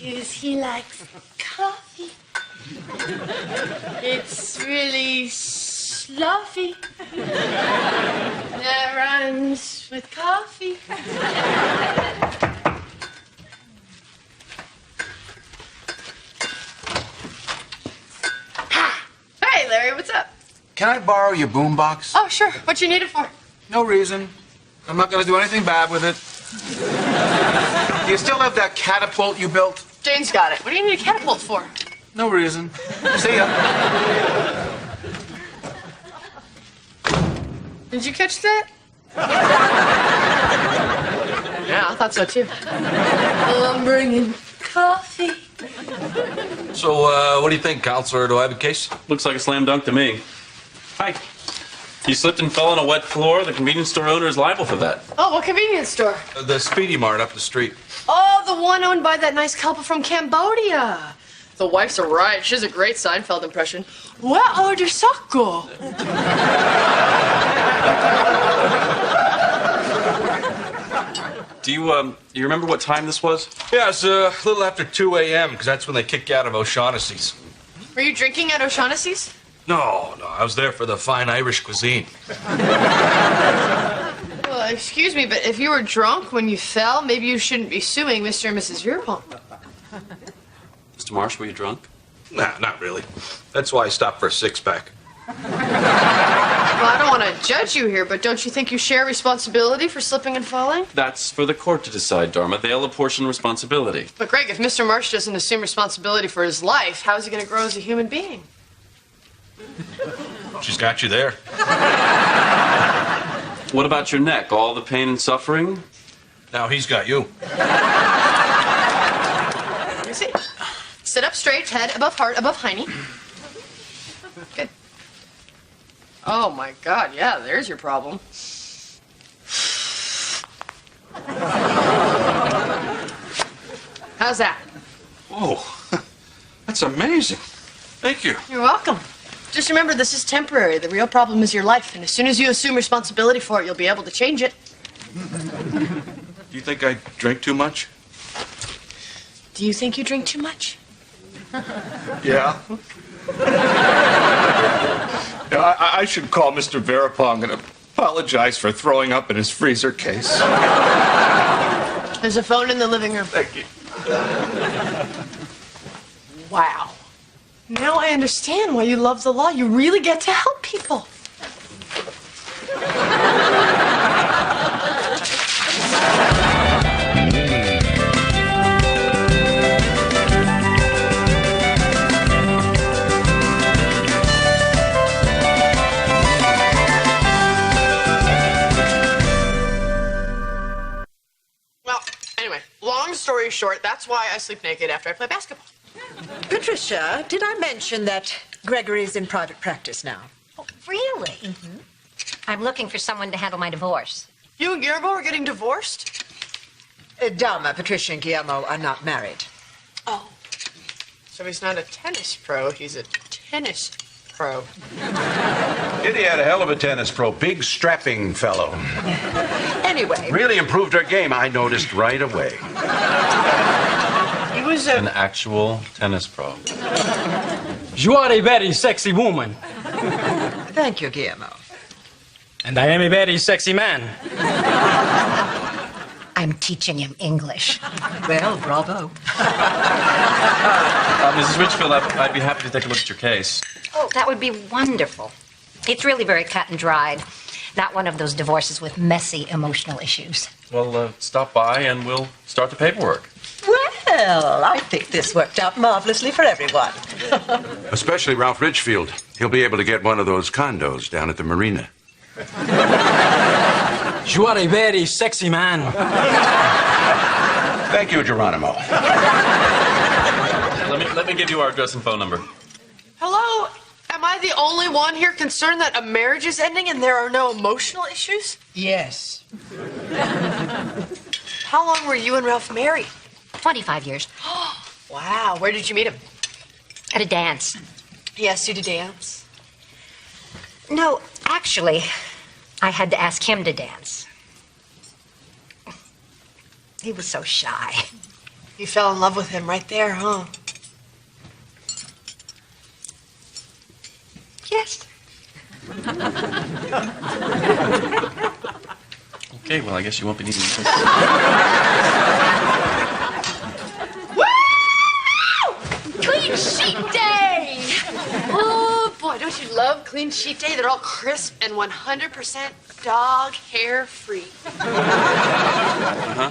'cause he likes coffee. It's really sloppy. That rhymes with coffee. Hey, Larry, what's up? Can I borrow your boombox? Oh, sure. What you need it for? No reason. I'm not going to do anything bad with it. Do you still have that catapult you built? Jane's got it. What do you need a catapult for? No reason. See ya. Did you catch that? Yeah, I thought so too. I'm bringing coffee. So, what do you think, counselor? Do I have a case? Looks like a slam dunk to me. Hi. You slipped and fell on a wet floor. The convenience store owner is liable for that. Oh, what convenience store? The Speedy Mart up the street. Oh, the one owned by that nice couple from Cambodia. The wife's a riot. She has a great Seinfeld impression. Where are the soccer? Do you remember what time this was? Yeah, it's a little after 2 a.m., because that's when they kick you out of O'Shaughnessy's. Were you drinking at O'Shaughnessy's? No, I was there for the fine Irish cuisine. Well, excuse me, but if you were drunk when you fell, maybe you shouldn't be suing Mr. and Mrs. Veerpont. Mr. Marsh, were you drunk? Nah, not really. That's why I stopped for a six-pack. Well, I don't want to judge you here, but don't you think you share responsibility for slipping and falling? That's for the court to decide, Dharma. They'll apportion responsibility. But Greg, if Mr. Marsh doesn't assume responsibility for his life, how is he going to grow as a human being? She's got you there. What about your neck? All the pain and suffering? Now he's got you. You see? Sit up straight, head above heart, above hiney. Good. Oh, my God. Yeah, there's your problem. How's that? Whoa, that's amazing. Thank you. You're welcome. Just remember, this is temporary. The real problem is your life, and as soon as you assume responsibility for it, you'll be able to change it. Do you think I drink too much? Do you think you drink too much? Yeah. I should call Mr. Verapong and apologize for throwing up in his freezer case. There's a phone in the living room. Thank you. Wow. Now I understand why you love the law. You really get to help people. Well, anyway, long story short, that's why I sleep naked after I play basketball. Patricia, did I mention that Gregory's in private practice now? Oh, really? Mm-hmm. I'm looking for someone to handle my divorce. You and Guillermo are getting divorced? Dharma, Patricia, and Guillermo are not married. Oh. So he's not a tennis pro, he's a tennis pro. Kitty had a hell of a tennis pro. Big, strapping fellow. Anyway. Really improved her game, I noticed right away. He was An actual tennis pro. You are a very sexy woman. Thank you, Guillermo. And I am a very sexy man. I'm teaching him English. Well, bravo. Mrs. Richfield, I'd be happy to take a look at your case. Oh, that would be wonderful. It's really very cut and dried. Not one of those divorces with messy emotional issues. Well, stop by and we'll start the paperwork. Well, I think this worked out marvelously for everyone. Especially Ralph Ridgefield. He'll be able to get one of those condos down at the marina. You are a very sexy man. Thank you, Geronimo. Let me give you our address and phone number. Hello? Am I the only one here concerned that a marriage is ending and there are no emotional issues? Yes. How long were you and Ralph married? 25 years. Wow. Where did you meet him? At a dance. He asked you to dance? No, actually, I had to ask him to dance. He was so shy. You fell in love with him right there, huh? Yes. Okay, well, I guess you won't be needing this. Woo! Clean sheet day! Oh, boy, don't you love clean sheet day? They're all crisp and 100% dog hair free. Uh-huh.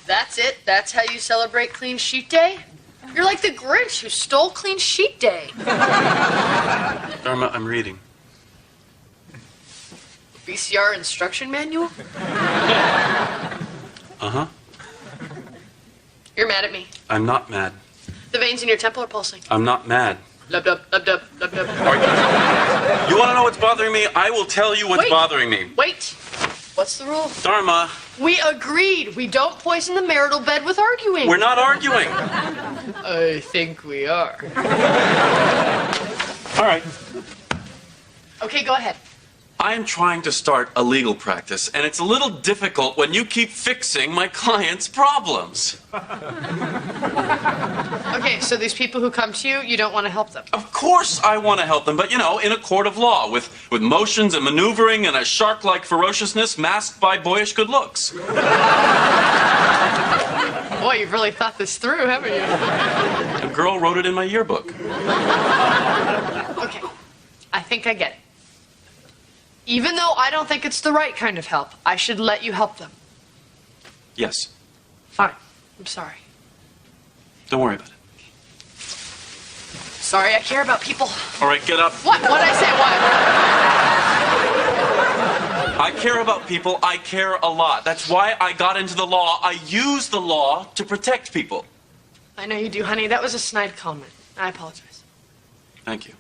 That's it? That's how you celebrate clean sheet day? You're like the Grinch who stole clean sheet day. Dharma, I'm reading. VCR instruction manual? Uh-huh. You're mad at me. I'm not mad. The veins in your temple are pulsing. I'm not mad. Lub dub, lub dub, lub dub. You want to know what's bothering me? I will tell you what's bothering me. Wait. What's the rule? Dharma. We agreed. We don't poison the marital bed with arguing. We're not arguing. I think we are. All right. Okay, go ahead. I'm trying to start a legal practice, and it's a little difficult when you keep fixing my clients' problems. Okay, so these people who come to you, you don't want to help them. Of course I want to help them, but, you know, in a court of law, with motions and maneuvering and a shark-like ferociousness masked by boyish good looks. Boy, you've really thought this through, haven't you? A girl wrote it in my yearbook. Okay, I think I get it. Even though I don't think it's the right kind of help, I should let you help them. Yes. Fine. I'm sorry. Don't worry about it. Sorry, I care about people. All right, get up. What? What'd I say? What? I care about people. I care a lot. That's why I got into the law. I use the law to protect people. I know you do, honey. That was a snide comment. I apologize. Thank you.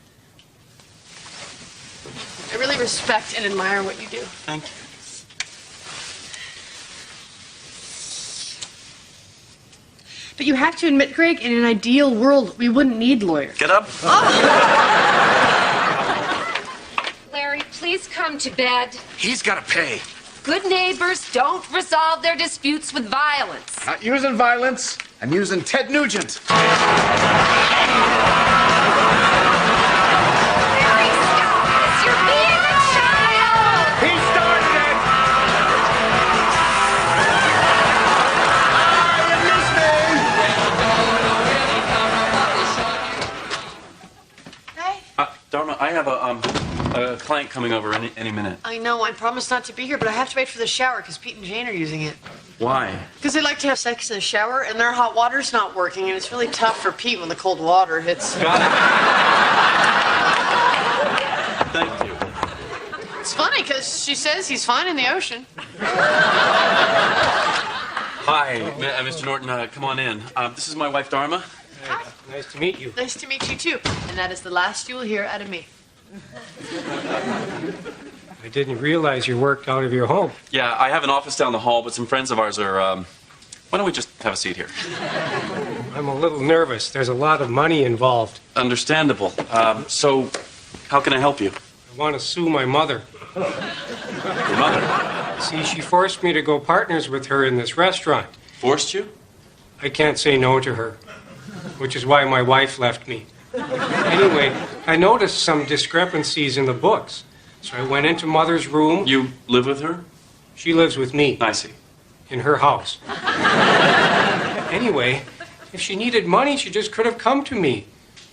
I really respect and admire what you do. Thank you. But you have to admit, Greg, in an ideal world, we wouldn't need lawyers. Get up. Larry, please come to bed. He's got to pay. Good neighbors don't resolve their disputes with violence. Not using violence. I'm using Ted Nugent. Larry, stop this! You're being a child! He started it! Hey. Dharma, I have a client coming over any minute. I know. I promised not to be here, but I have to wait for the shower because Pete and Jane are using it. Why? Because they like to have sex in the shower, and their hot water's not working, and it's really tough for Pete when the cold water hits. Got it. Thank you. It's funny because she says he's fine in the ocean. Hi, Mr. Norton. Come on in. This is my wife, Dharma. Hi. Nice to meet you. Nice to meet you too. And that is the last you will hear out of me. I didn't realize you worked out of your home. Yeah, I have an office down the hall, but some friends of ours are, why don't we just have a seat here? I'm a little nervous. There's a lot of money involved. Understandable. So, how can I help you? I want to sue my mother. Your mother? See, she forced me to go partners with her in this restaurant. Forced you? I can't say no to her, which is why my wife left me. Anyway, I noticed some discrepancies in the books. So I went into Mother's room. You live with her? She lives with me. I see. In her house. Anyway, if she needed money, she just could have come to me.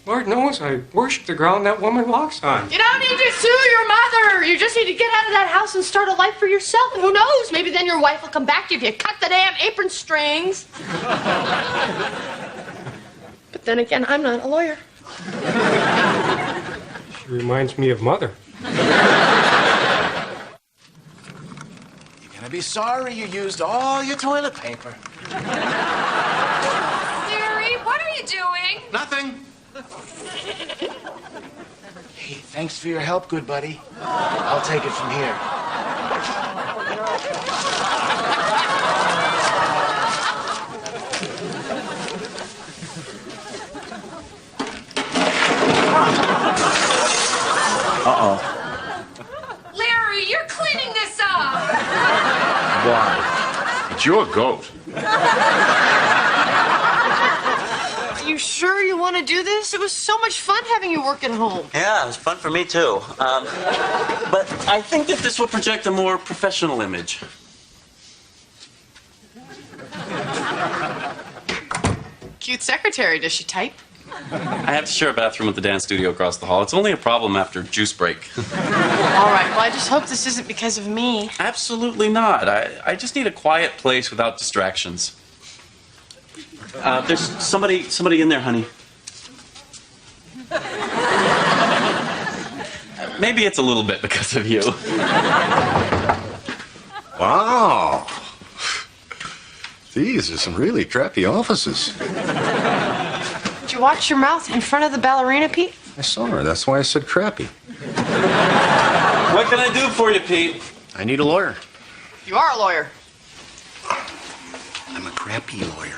Lord knows I worship the ground that woman walks on. You don't need to sue your mother. You just need to get out of that house and start a life for yourself. And who knows? Maybe then your wife will come back to you if you cut the damn apron strings. But then again, I'm not a lawyer. She reminds me of Mother. You're gonna be sorry you used all your toilet paper. Larry, what are you doing? Nothing. Hey, thanks for your help, good buddy. I'll take it from here. Uh-oh. Larry, you're cleaning this up. Why? It's your goat. Are you sure you want to do this? It was so much fun having you work at home. Yeah, it was fun for me, too. But I think that this will project a more professional image. Cute secretary. Does she type? I have to share a bathroom with the dance studio across the hall. It's only a problem after juice break. All right. Well, I just hope this isn't because of me. Absolutely not. I just need a quiet place without distractions. There's somebody in there, honey. Maybe it's a little bit because of you. Wow. These are some really crappy offices. Did you watch your mouth in front of the ballerina, Pete? I saw her. That's why I said crappy. What can I do for you, Pete? I need a lawyer. You are a lawyer. I'm a crappy lawyer.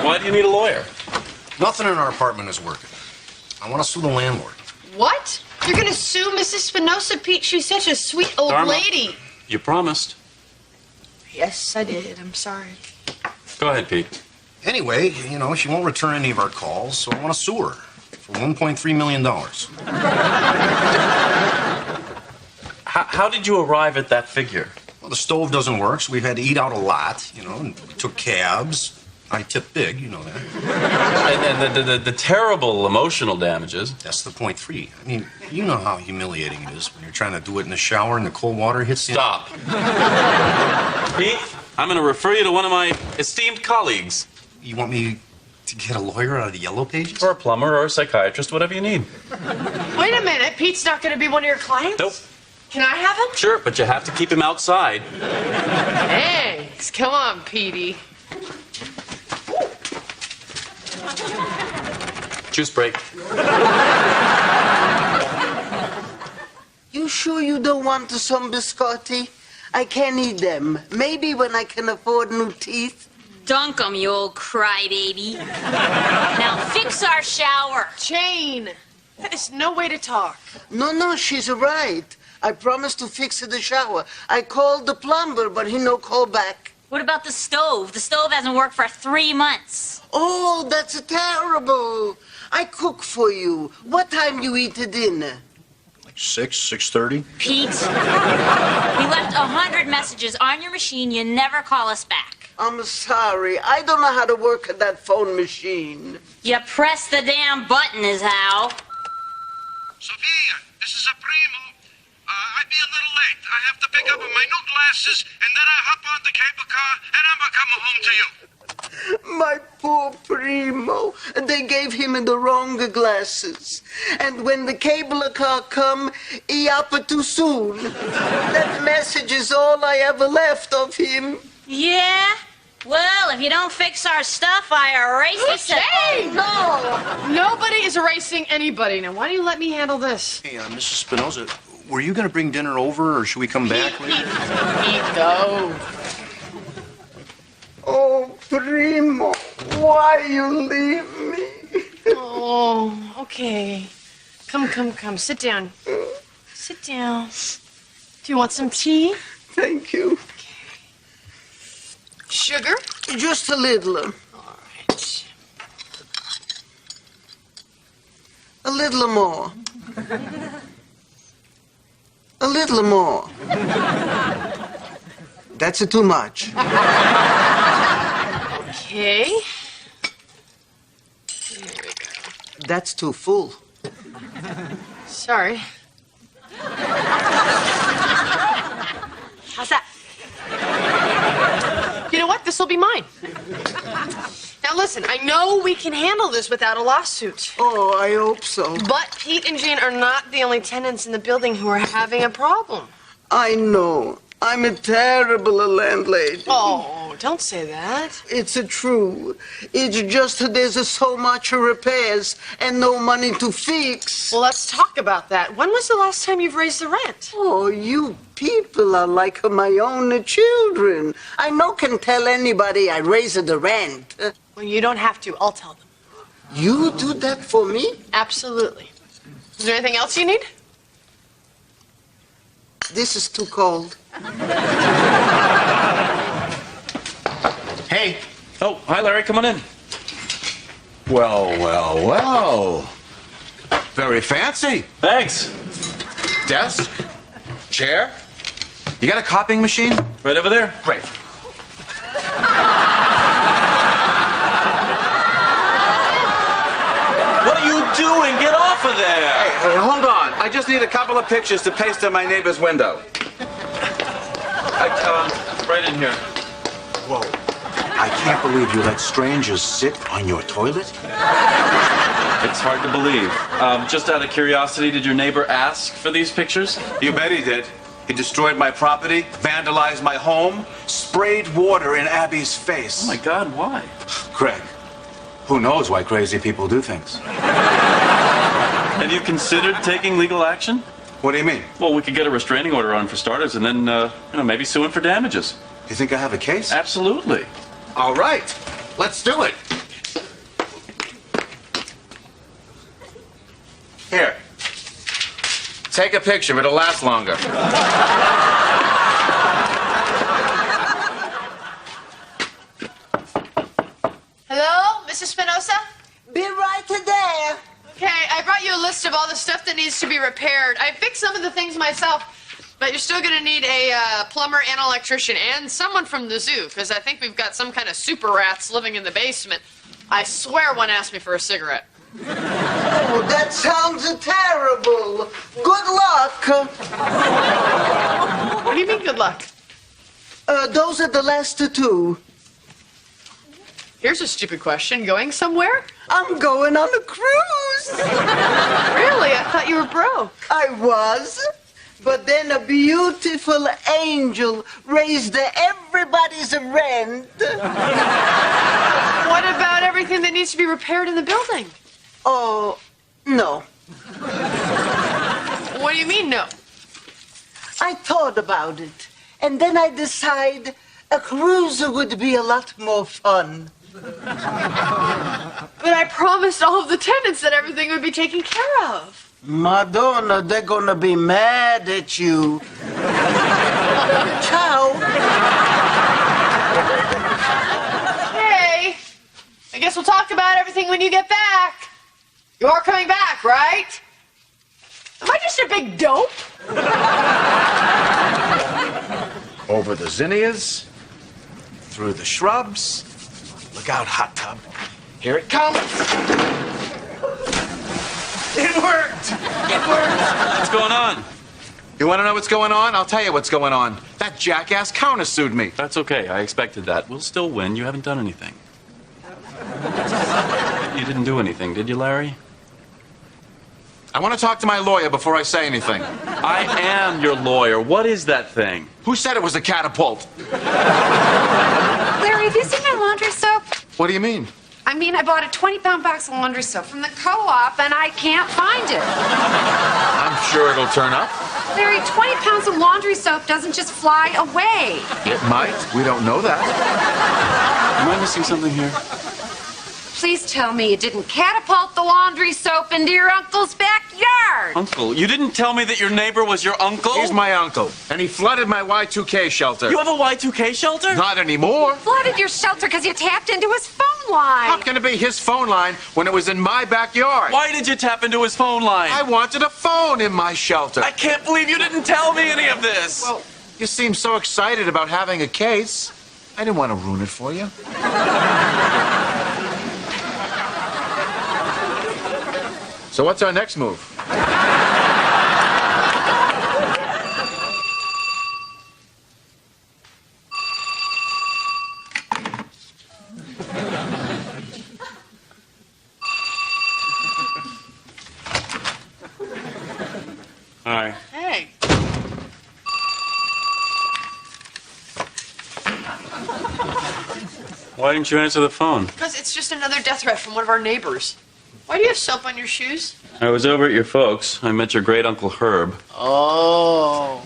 Why do you need a lawyer? Nothing in our apartment is working. I want to sue the landlord. What? You're going to sue Mrs. Spinoza, Pete? She's such a sweet old Dharma. lady. You promised. Yes, I did. I'm sorry. Go ahead, Pete. Anyway, you know, she won't return any of our calls, so I want to sue her for $1.3 million. How did you arrive at that figure? Well, the stove doesn't work, so we've had to eat out a lot, you know, and we took cabs. I tip big, you know that. And the terrible emotional damages. That's the .3. I mean, you know how humiliating it is when you're trying to do it in the shower and the cold water hits you. Stop. Pete, I'm going to refer you to one of my esteemed colleagues. You want me to get a lawyer out of the yellow pages? Or a plumber or a psychiatrist, whatever you need. Wait a minute. Pete's not going to be one of your clients? Nope. Can I have him? Sure, but you have to keep him outside. Thanks. Come on, Petey. Juice break. You sure you don't want some biscotti? I can't eat them. Maybe when I can afford new teeth. Dunk 'em, you old crybaby. Now fix our shower. Jane, that is no way to talk. No, she's right. I promised to fix the shower. I called the plumber, but he no call back. What about the stove? The stove hasn't worked for 3 months. Oh, that's terrible. I cook for you. What time you eat dinner? Like 6:30? Pete, we left 100 messages on your machine. You never call us back. I'm sorry. I don't know how to work that phone machine. You press the damn button is how. Sophia, this is a primo. I'd be a little late. I have to pick up my new glasses, and then I hop on the cable car, and I'm gonna come home to you. My poor Primo. They gave him the wrong glasses. And when the cable car come, he up too soon. That message is all I ever left of him. Yeah? Well, if you don't fix our stuff, I erase it. Jane! No! Nobody is erasing anybody. Now, why don't you let me handle this? Hey, Mrs. Spinoza, were you going to bring dinner over, or should we come back later? Pete, go. Oh, Primo, why you leave me? Oh, okay. Come. Sit down. Sit down. Do you want some tea? Thank you. Sugar? Just a little. All right. A little more. A little more. That's too much. Okay. There we go. That's too full. Sorry. How's that? You know what? This will be mine. Now listen, I know we can handle this without a lawsuit. Oh, I hope so. But Pete and Jane are not the only tenants in the building who are having a problem. I know. I'm a terrible landlady. Oh, don't say that. It's true. It's just there's so much repairs and no money to fix. Well, let's talk about that. When was the last time you've raised the rent? Oh, you people are like my own children. I no can tell anybody I raised the rent. Well, you don't have to. I'll tell them. You do that for me? Absolutely. Is there anything else you need? This is too cold. Hey. Oh, hi, Larry. Come on in. Well, well, well. Very fancy. Thanks. Desk? Chair? You got a copying machine? Right over there. Great. What are you doing? Get off of there! Hey, hold on. I just need a couple of pictures to paste in my neighbor's window. Right in here. Whoa. I can't believe you let strangers sit on your toilet. It's hard to believe. Just out of curiosity, did your neighbor ask for these pictures? You bet he did. He destroyed my property, vandalized my home, sprayed water in Abby's face. Oh my God, why? Craig, who knows why crazy people do things? Have you considered taking legal action? What do you mean? Well, we could get a restraining order on for starters, and then maybe sue him for damages. You think I have a case? Absolutely. All right. Let's do it. Here. Take a picture. It'll last longer. Hello, Mrs. Spinoza? Be right there. Okay, I brought you a list of all the stuff that needs to be repaired. I fixed some of the things myself, but you're still going to need a plumber and an electrician and someone from the zoo, because I think we've got some kind of super rats living in the basement. I swear one asked me for a cigarette. Oh, that sounds terrible. Good luck. What do you mean, good luck? Those are the last two. Here's a stupid question. Going somewhere? I'm going on a cruise. Really? I thought you were broke. I was. But then a beautiful angel raised everybody's rent. What about everything that needs to be repaired in the building? Oh, no. What do you mean, no? I thought about it, and then I decided a cruise would be a lot more fun. But I promised all of the tenants that everything would be taken care of. Madonna, they're gonna be mad at you. Ciao. Hey, I guess we'll talk about everything when you get back. You are coming back, right? Am I just a big dope? Over the zinnias, through the shrubs. Look out, hot tub. Here it comes. It worked! It worked! What's going on? You want to know what's going on? I'll tell you what's going on. That jackass countersued me. That's okay. I expected that. We'll still win. You haven't done anything. You didn't do anything, did you, Larry? I want to talk to my lawyer before I say anything. I am your lawyer. What is that thing? Who said it was a catapult? Larry, have you seen my laundry soap? What do you mean? I mean, I bought a 20-pound box of laundry soap from the co-op, and I can't find it. I'm sure it'll turn up. Larry, 20 pounds of laundry soap doesn't just fly away. It might. We don't know that. Am I missing something here? Please tell me you didn't catapult the laundry soap into your uncle's backyard. Uncle, you didn't tell me that your neighbor was your uncle? He's my uncle, and he flooded my Y2K shelter. You have a Y2K shelter? Not anymore. Flooded your shelter because you tapped into his phone line. How can it be his phone line when it was in my backyard? Why did you tap into his phone line? I wanted a phone in my shelter. I can't believe you didn't tell me any of this. Well, you seem so excited about having a case. I didn't want to ruin it for you. So what's our next move? Hi. Hey. Why didn't you answer the phone? Because it's just another death threat from one of our neighbors. Why do you have soap on your shoes? I was over at your folks. I met your great Uncle Herb. Oh.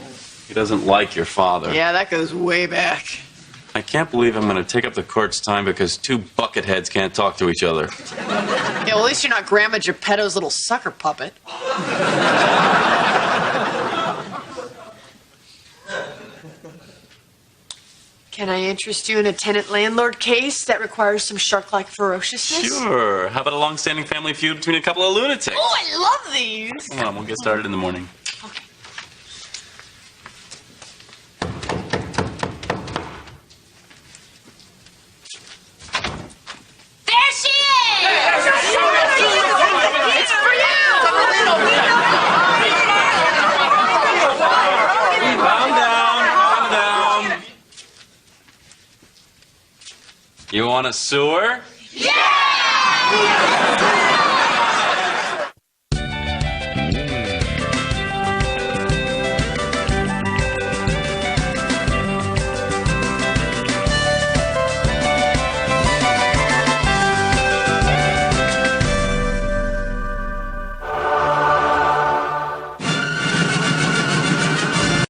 He doesn't like your father. Yeah, that goes way back. I can't believe I'm going to take up the court's time because two bucketheads can't talk to each other. Yeah, well, at least you're not Grandma Geppetto's little sucker puppet. Can I interest you in a tenant-landlord case that requires some shark-like ferociousness? Sure. How about a long-standing family feud between a couple of lunatics? Oh, I love these! Come on, we'll get started in the morning. Okay. There she is! It's for you! Calm down. You want a sewer? Yeah!